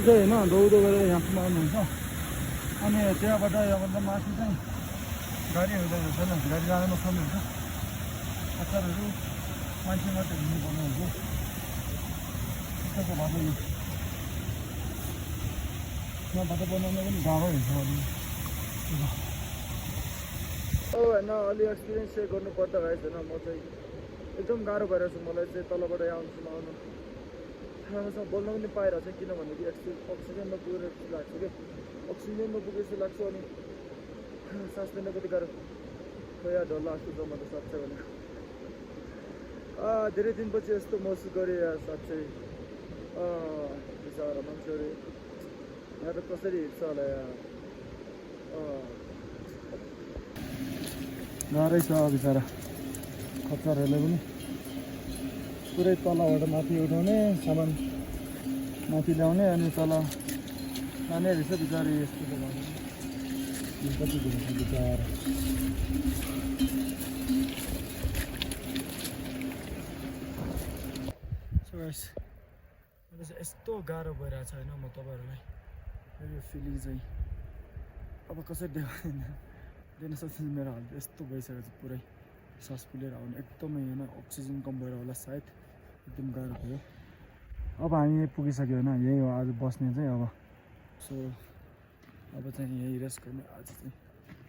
चाहिँ होइन दौडो गरेर यहाँसम्म आउनुहुन्छ अनि त्यहाँबाट यहाँभन्दा माथि चाहिँ गाडी हुँदैन छैन गाडी जान नसक्ने हुन्छ अचारहरू मान्छे मात्रै हिँड्नु पर्ने हुन्छ त्यस्तो बाटो यो बाटो बनाउन पनि गाह्रो हुन्छ अनि होइन अलि एक्सपिरियन्स सेयर गर्नुपर्दा गाइस होइन म चाहिँ एकदम गाह्रो भइरहेको छु मलाई चाहिँ तलबाट आउनुसम्म आउनु राम्रोसँग बोल्न पनि पाइरहेको छ किनभनेदेखि अक्सिजनमा पुगेर जस्तो लाग्छ क्या अक्सिजनमा पुगे जस्तो लाग्छ अनि सास लिन कति गाह्रो खोया ढल लाग्छ म त साँच्चै भने धेरै दिनपछि यस्तो महसुस गरेँ यार साँच्चै बिचरा मान्छेहरू यहाँ त कसरी हिँड्छ होला यार गाह्रै छ बिचरा खच्चरहरूले पनि पुरै तलबाट माथि उठाउने सामान माथि ल्याउने अनि तल लाने रहेछ बिचरा यस्तो कति दिन्छ बिचरा सो गाइस मलाई चाहिँ यस्तो गाह्रो भइरहेको छ होइन म तपाईँहरूलाई यो फिलिङ चाहिँ अब कसरी दिन सक्छु मेरो हालत यस्तो भइसकेको छ पुरै सास फुलेर आउने एकदमै होइन अक्सिजन कम भएर होला सायद एकदम गाह्रो भयो अब हामी यहीँ पुगिसक्यो होइन यही हो आज बस्ने चाहिँ अब सो अब चाहिँ यहीँ रेस्ट गर्ने आज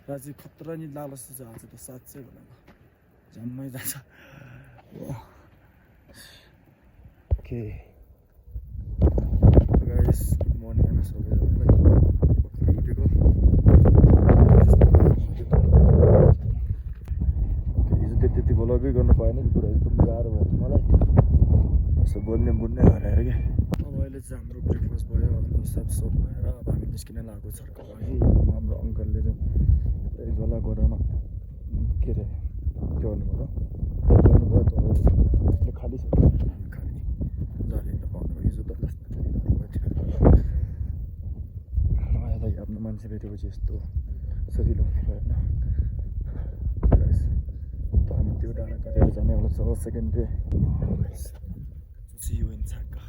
चाहिँ खतरा नि लालच छ आज त साँच्चै भनेको झम्मै जान्छ ओके गाइस गुड मर्निङ होइन सबैजनालाई उठेको त्यति भ्लगै गर्नु पाएन कि कुरा एकदम गाह्रो भयो मलाई यसो बोल्ने हराएर क्या अब अहिले चाहिँ हाम्रो ब्रेकफास्ट भयो अनि सब भएर अब हामी निस्किन लागेको छर्को लागि हाम्रो अङ्कलले चाहिँ पुरै झोला गोडामा के अरे के गर्नुभयो तर खाली छ खाली जाली हिँड्न पाउनुभयो हिजो त लास्ट मलाई आफ्नो मान्छे भेटेपछि यस्तो सजिलो हुने भएन हामी त्यो डाँडा काटेर जानेवाला छ second day See you in Chaka.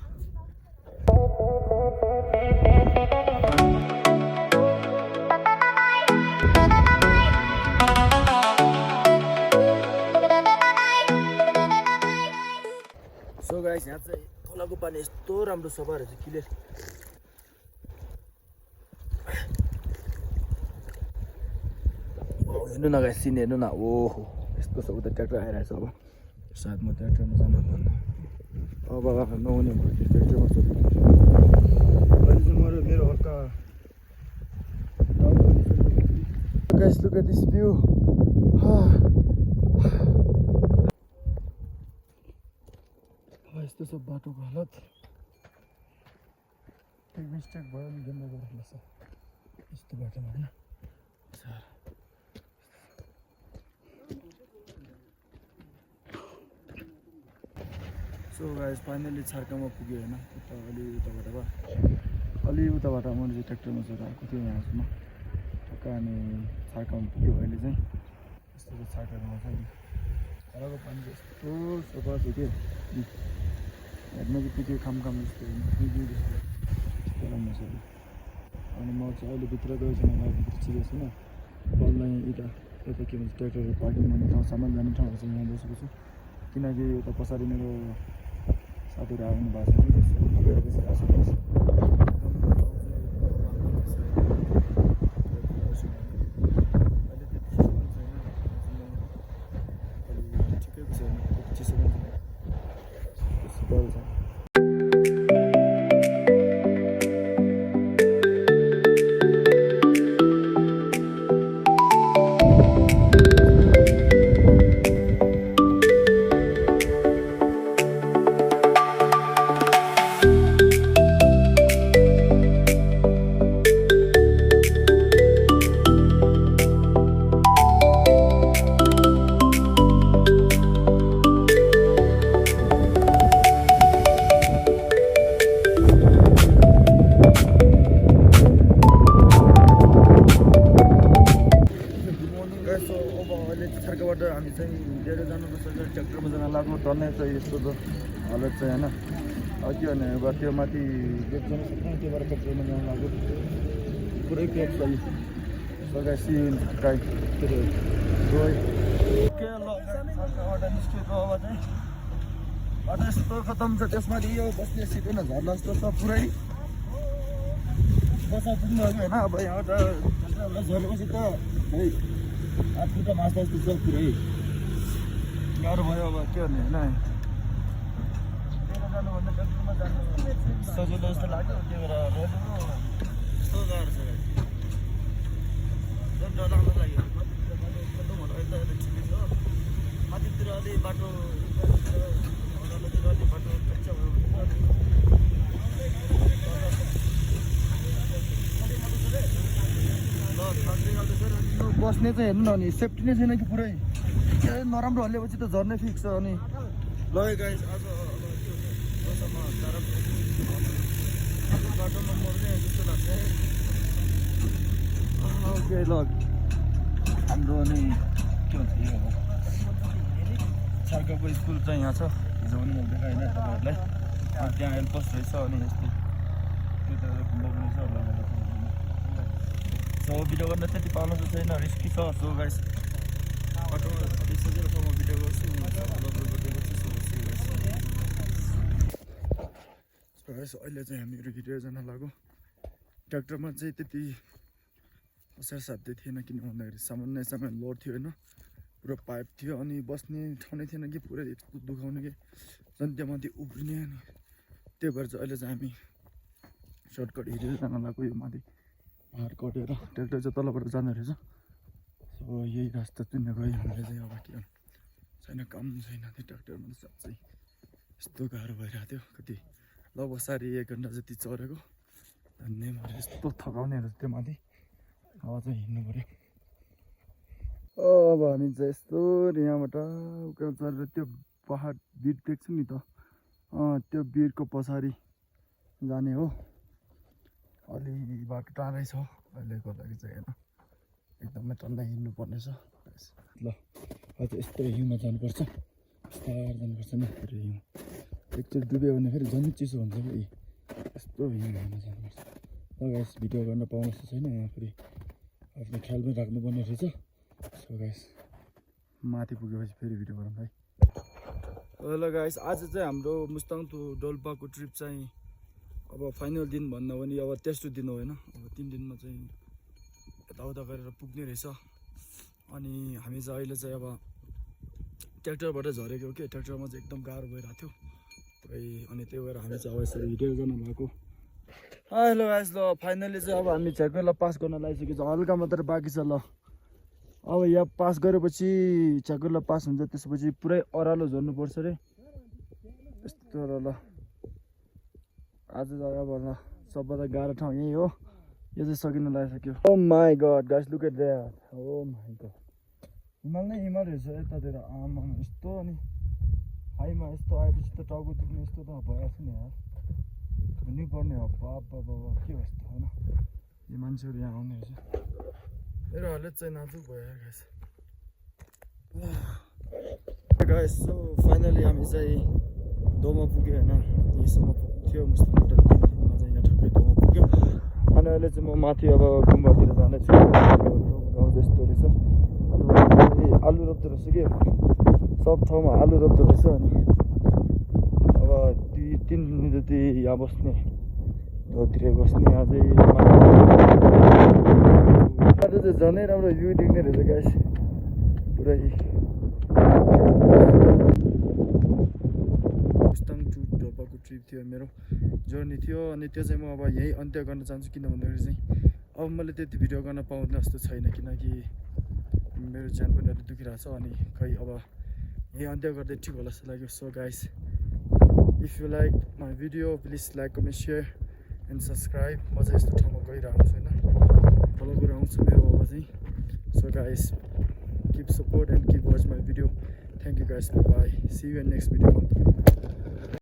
So guys, यहाँ चाहिँ खोलाको पानी यस्तो राम्रो सफा रहेछ क्लियर हेर्नु न गाइस सिन हेर्नु न ओहो यस्तो छ उता ट्र्याक्टर आइरहेछ अब सायद म ट्र्याक्टरमा जान अब नहुने भयो ट्र्याक्टरमा सोध्नु अहिले चाहिँ मेरो हल्का guys look at this view यस्तो छ बाटोको हालत एक मिस्टेक भयो नि गेन्दा गरेर छ यस्तो बाटोमा होइन सो गाइस फाइनली छर्कामा पुग्यो होइन उता अलि उताबाट मैले चाहिँ ट्र्याक्टरमा चढेर आएको थिएँ यहाँसम्म टक्क अनि छर्कामा पुग्यो अहिले चाहिँ यस्तो चाहिँ छर्कामा छ नि खोलाको पानी चाहिँ यस्तो सफा छ कि हेर्न बित्तिकै खाम जस्तो त्यस्तो राम्रो छ अनि म चाहिँ अहिले भित्र गएको छैन भित्र छिरेको छैन बल्ल यता के भन्छ ट्र्याक्टरहरू पार्किङ गर्ने ठाउँ सामान जाने ठाउँहरू चाहिँ यहाँ बसेको छु किनकि उता पछाडि मेरो साथीहरू आउनु भएको छ ठिकैको छैन चिसो पनि छ छर्काबाट हामी चाहिँ हिँडेर जानुपर्छ ट्र्याक्टरमा जान लाग्नु टर्ने चाहिँ यस्तो त हालत चाहिँ होइन के भने अब त्यो माथि गेट जानु सक्दैन त्योबाट पेट्रोलमा जानु लाग्यो पुरै पेट छ सबै सिन काइ त्यो रोइ के ल अर्डर निस्केको अब चाहिँ बाटो यस्तो खतम छ त्यसमाथि यो बस्ने सिटै नझर्ला जस्तो छ पुरै बसा पुग्नु अघि होइन अब यहाँ त झरेपछि त है हात खुट्टा मास्दा जस्तो छ पुरै गाह्रो भयो अब के गर्ने होइन जानुभन्दा पेट्रोलमा जानु सजिलो जस्तो लाग्यो त्यही भएर यस्तो गाह्रो छ डराउनु लाग्यो ठिकै छ माथितिर अलि बाटो अलि बाटो बस्ने चाहिँ हेर्नु न अनि सेफ्टी नै छैन कि पुरै नराम्रो हल्लेपछि त झर्ने फिक्स छ अनि लगे गाइस आज बाटोमा मर्ने जस्तो लाग्छ ओके ल हाम्रो अनि के भन्छ यो छर्काको स्कुल चाहिँ यहाँ छ हिजो पनि मैले देखाएँ होइन तपाईँहरूलाई त्यहाँ हेल्पपोस्ट रहेछ अनि यस्तो त्यो त घुम्दा पनि छ सो भिडियो गर्न त्यति पाउनु त छैन रिस्की छ सो गाइस बाटोमा अलिक सजिलोसँग भिडियो गर्छु अहिले चाहिँ हामीहरू हिँडेर जान लाग्यो ट्र्याक्टरमा चाहिँ त्यति असार साध्य थिएन किन भन्दाखेरि सामान लोड थियो होइन पुरो पाइप थियो अनि बस्ने ठाउँ नै थिएन कि पुरै यस्तो दुखाउने कि झन् त्यहाँमाथि उफ्रिने अनि त्यही भएर चाहिँ अहिले चाहिँ हामी सर्टकट हिँडेर जान लाग्यो यो माथि पाहाड कटेर ट्र्याक्टर चाहिँ तलबाट जाँदो रहेछ सो यही रास्ता चुन्ने गयो हामीले चाहिँ अब के छैन काम छैन त्यो ट्र्याक्टरमा त साँच्चै यस्तो गाह्रो भइरहेको थियो कति लगभग 1.5 घन्टा जति चढेको धन्ने मलाई यस्तो थकाउनेहरू त्यो माथि अब चाहिँ हिँड्नु पऱ्यो अब हामी चाहिँ यस्तो यहाँबाट उकालो चढेर त्यो पहाड भिर देख्छौँ नि त त्यो भिरको पछाडि जाने हो अलि बाटो टाढै छ अहिलेको लागि चाहिँ होइन एकदमै टन्नै हिँड्नु पर्ने छ ल अझ यस्तो हिउँमा जानुपर्छ बिस्तार जानुपर्छ नि फेरि हिउँ एकचोटि डुब्यो भने फेरि झन् चिसो हुन्छ कि यस्तो हिउँमा जानुपर्छ ल गाइस भिडियो गर्न पाउनु जस्तो छैन यहाँ फेरि आफ्नो ख्याल पनि राख्नुपर्ने रहेछ सो गाइस माथि पुगेपछि फेरि भिडियो गरौँ है ल गाइस आज चाहिँ हाम्रो मुस्ताङ टु डोल्पाको ट्रिप चाहिँ अब फाइनल दिन भन्दा पनि अब तेस्रो दिन हो होइन अब 3 दिनमा चाहिँ यताउता गरेर पुग्ने रहेछ अनि हामी चाहिँ अहिले चाहिँ अब ट्र्याक्टरबाट झरेको हो कि ट्र्याक्टरमा चाहिँ एकदम गाह्रो भइरहेको थियो पुरै अनि त्यही भएर हामी चाहिँ अब यसरी हिँडेर जानु भएको हेलो गाइस ल फाइनली चाहिँ अब हामी झ्याकुरलाई पास गर्न लागिसकेको छ हल्का मात्र बाँकी छ ल अब यहाँ पास गरेपछि झ्याकुरलाई पास हुन्छ त्यसपछि पुरै ओह्रालो झर्नुपर्छ रे यस्तो र ल आज चाहिँ अब ल सबभन्दा गाह्रो ठाउँ यही हो यो चाहिँ सकिन लागिसक्यो oh my god guys look at that oh my god हिमाल नै हिमाल रहेछ यतातिर आमा यस्तो अनि हाईमा यस्तो आएपछि त टाउको दुख्ने यस्तो त भइहाल्छ नि यार हुनुपर्ने हो बाबा के हो यस्तो होइन यो मान्छेहरू यहाँ आउने रहेछ मेरो हालत चाहिँ नाजुक भयो यार गाइस सो फाइनली हामी चाहिँ डोमा पुग्यो होइन यहीसम्म थियो मुस्ताङबाट चाहिँ यहाँ ठक्कै डोमा पुग्यो अनि अहिले चाहिँ म माथि अब गुम्बातिर जाँदैछु गाउँ जस्तो रहेछ आलु रोप्दो रहेछ कि सब ठाउँमा आलु रोप्दो रहेछ अनि अब 2-3 दिन जति यहाँ बस्ने गाउँतिर बस्ने अझै आज चाहिँ झनै राम्रो भ्यू देख्ने रहेछ गाइस पुरै मुस्ताङ टु डोल्पाको ट्रिप थियो मेरो जर्नी थियो अनि त्यो चाहिँ म अब यहीँ अन्त्य गर्न चाहन्छु किन भन्दाखेरि चाहिँ अब मैले त्यति भिडियो गर्न पाउने जस्तो छैन किनकि मेरो ज्यान पनि अलिक दुखिरहेको छ अनि खै अब यहीँ अन्त्य गर्दै ठिक होला जस्तो लाग्यो so guys if you like my video please like comment share and subscribe म चाहिँ यस्तो ठाउँमा गइरहेको छैन फलो गरेर आउँछु मेरो अब चाहिँ so guys keep support and keep watch my video. Thank you guys, bye bye, see you in next video.